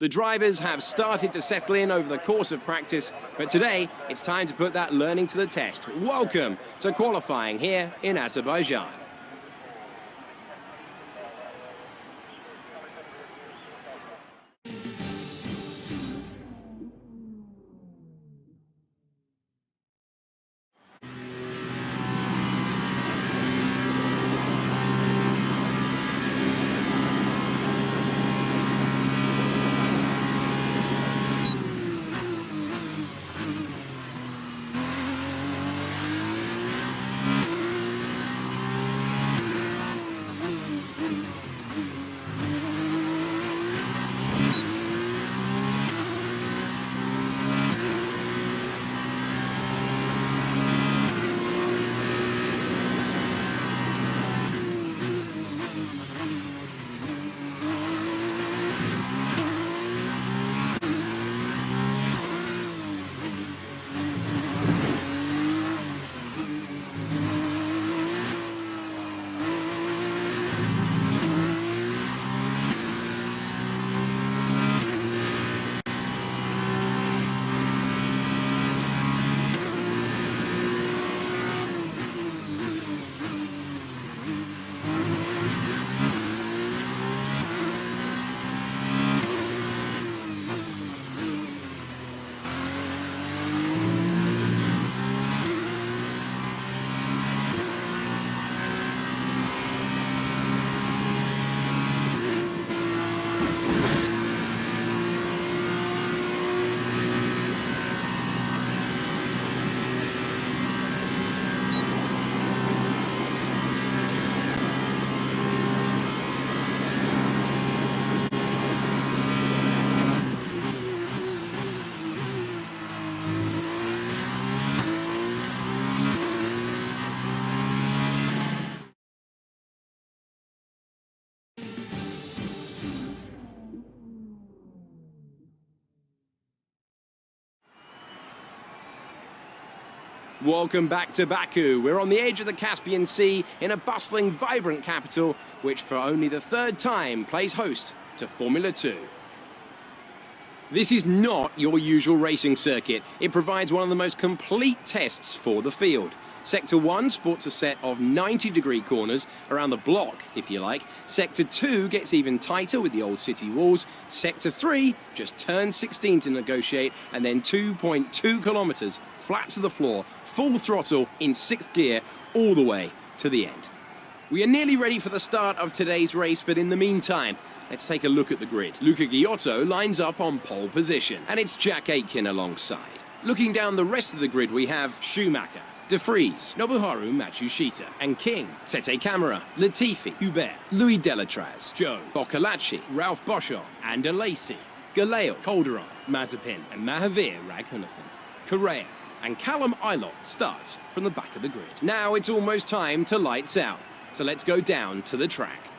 The drivers have started to settle in over the course of practice, but today it's time to put that learning to the test. Welcome to qualifying here in Azerbaijan. Welcome back to Baku. We're on the edge of the Caspian Sea in a bustling, vibrant capital, which for only the third time plays host to Formula 2. This is not your usual racing circuit. It provides one of the most complete tests for the field. Sector 1 sports a set of 90-degree corners around the block, if you like. Sector 2 gets even tighter with the old city walls. Sector 3 just turns 16 to negotiate, and then 2.2 kilometers flat to the floor, full throttle in 6th gear, all the way to the end. We are nearly ready for the start of today's race, but in the meantime, let's take a look at the grid. Luca Giotto lines up on pole position, and it's Jack Aitken alongside. Looking down the rest of the grid, we have Schumacher, De Vries, Nobuharu Matsushita, and King, Tete Camara, Latifi, Hubert, Louis Delatraz, Joe, Boccolacci, Ralph Boschon, and Alesi, Galeo, Calderon, Mazepin, and Mahavir Raghunathan. Correa and Callum Ilott starts from the back of the grid. Now it's almost time to lights out, so let's go down to the track.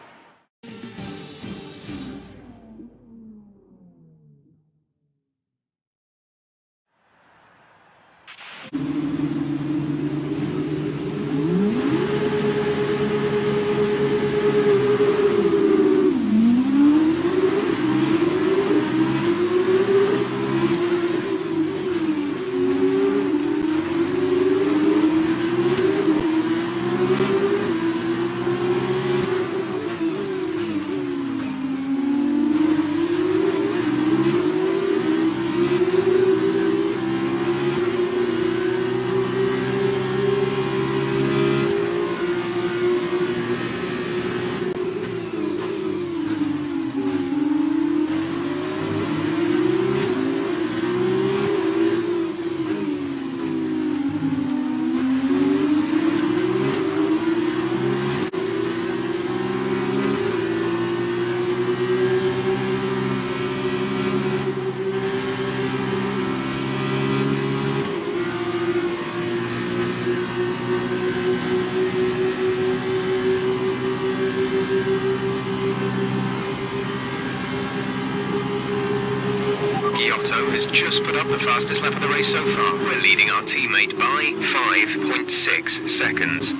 Giotto has just put up the fastest lap of the race so far. We're leading our teammate by 5.6 seconds.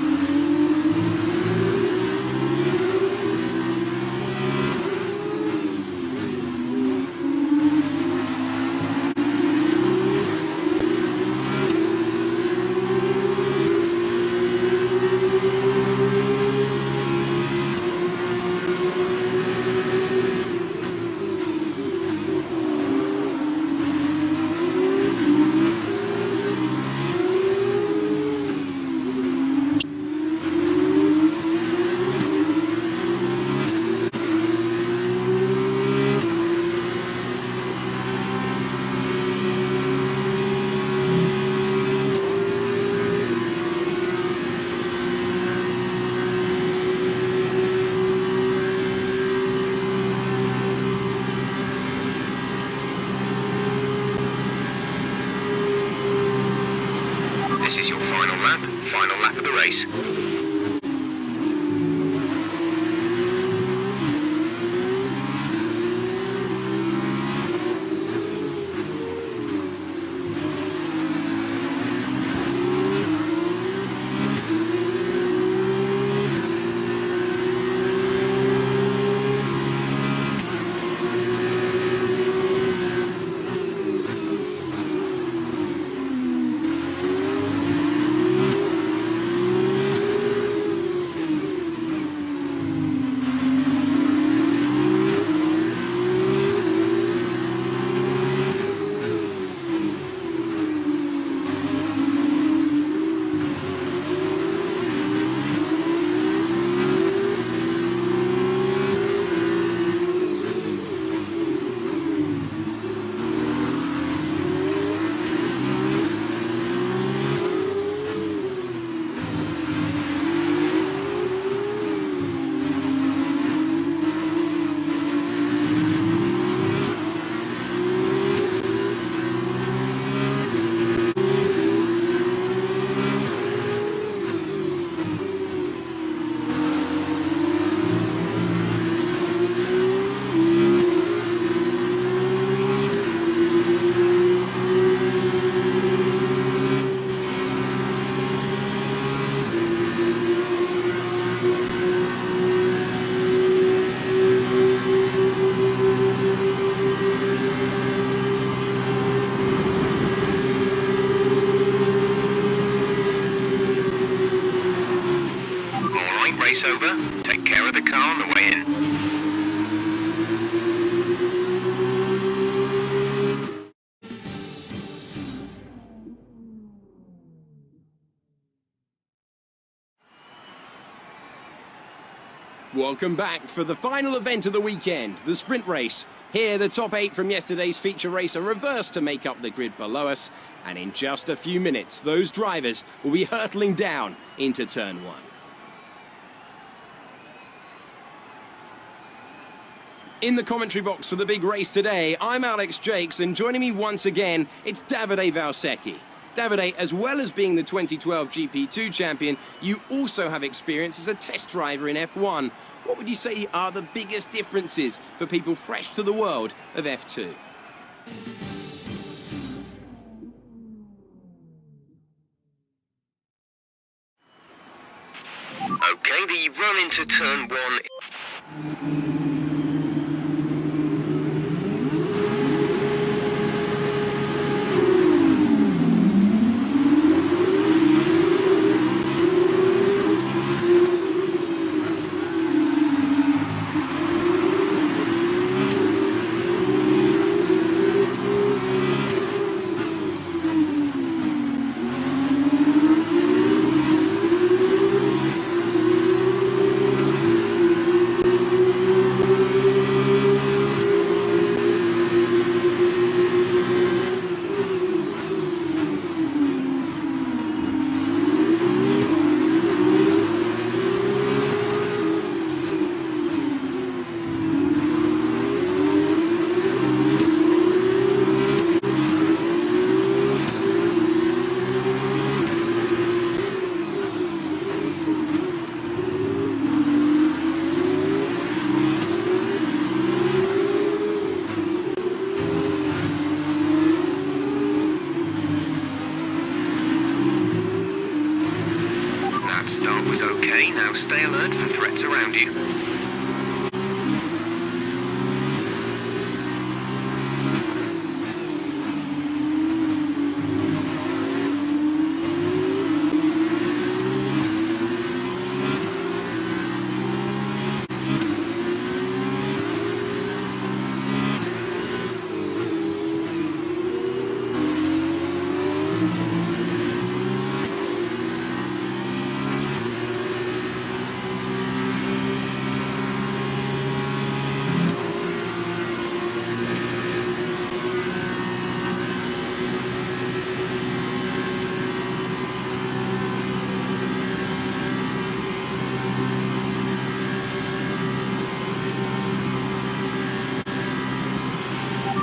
This is your final lap of the race. Race over. Take care of the car on the way in. Welcome back for the final event of the weekend, the sprint race. Here, the top 8 from yesterday's feature race are reversed to make up the grid below us, and in just a few minutes, those drivers will be hurtling down into turn 1. In the commentary box for the big race today, I'm Alex Jakes, and joining me once again, it's Davide Valsecchi. Davide, as well as being the 2012 GP2 champion, you also have experience as a test driver in F1. What would you say are the biggest differences for people fresh to the world of F2? Okay, the run into turn 1. Start was okay, now stay alert for threats around you.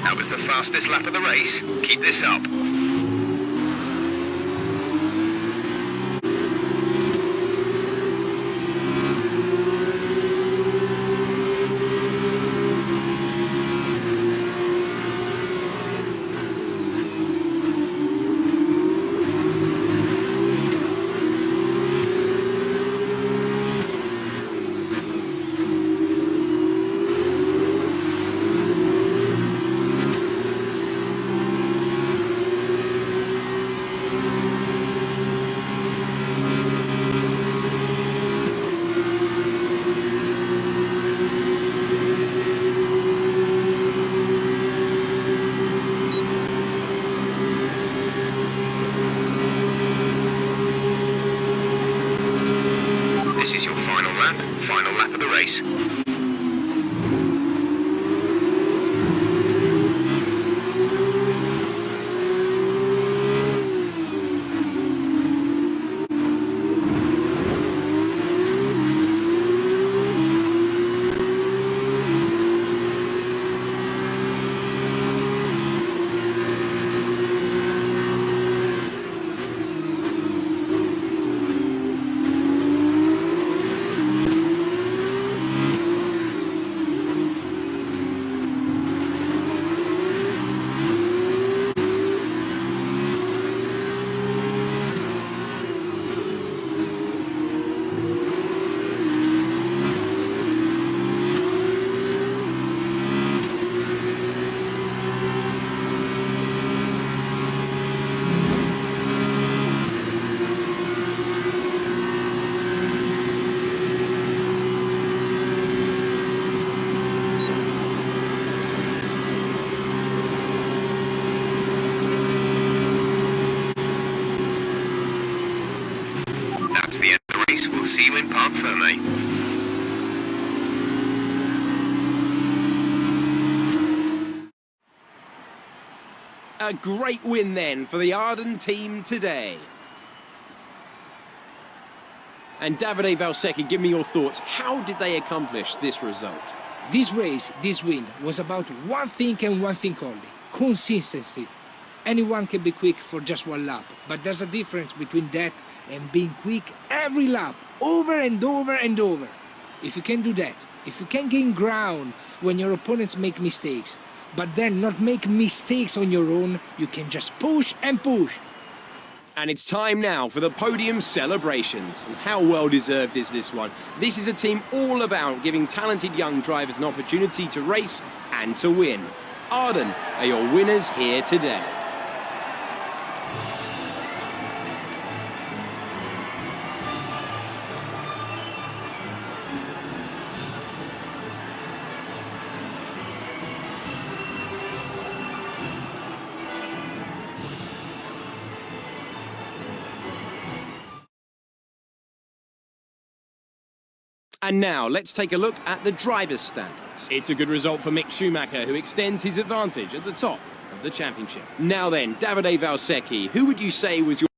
That was the fastest lap of the race. Keep this up. Final lap of the race. That's the end of the race. We'll see you in Parc Fermé. A great win then for the Arden team today. And Davide Valsecchi, give me your thoughts. How did they accomplish this result? This race, this win, was about one thing and one thing only: consistency. Anyone can be quick for just one lap, but there's a difference between that and being quick every lap, over and over and over. If you can do that, if you can gain ground when your opponents make mistakes, but then not make mistakes on your own, you can just push and push. And it's time now for the podium celebrations. And how well deserved is this one? This is a team all about giving talented young drivers an opportunity to race and to win. Arden are your winners here today. And now, let's take a look at the driver's standings. It's a good result for Mick Schumacher, who extends his advantage at the top of the championship. Now then, Davide Valsecchi, who would you say was your